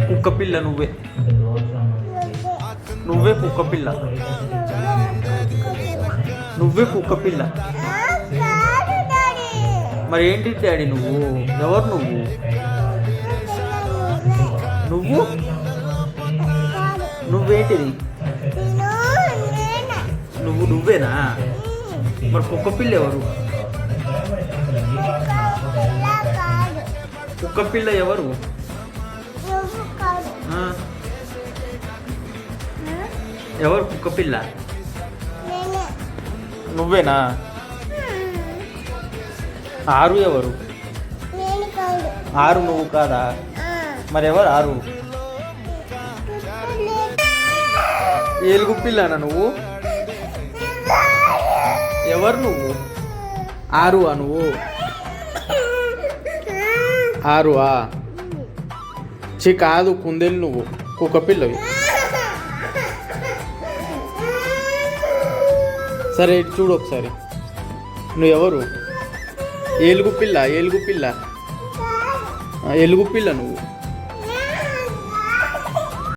కుక్క పిల్ల నువ్వే. నువ్వే కుక్క పిల్ల. నువ్వే కుక్క పిల్ల. మరి ఏంటి డాడీ నువ్వు? ఎవరు నువ్వు? నువ్వు నువ్వేంటిది? నువ్వేనా? మరి కుక్క పిల్ల ఎవరు? కుక్క పిల్ల ఎవరు? ఎవరు కుక్క పిల్ల? నువ్వేనా? ఆరు ఎవరు? ఆరు నువ్వు కాదా? మరి ఎవరు ఆరు? ఏలుగు పిల్లనా నువ్వు? ఎవరు నువ్వు? ఆరువా నువ్వు? ఆరువా? కాదు కుందేలు నువ్వు, కుక్క పిల్లవి. సరే ఇటు చూడు ఒకసారి. నువ్వు ఎవరు? ఏలుగు పిల్ల. ఏలుగు పిల్ల. ఏలుగు పిల్ల నువ్వు.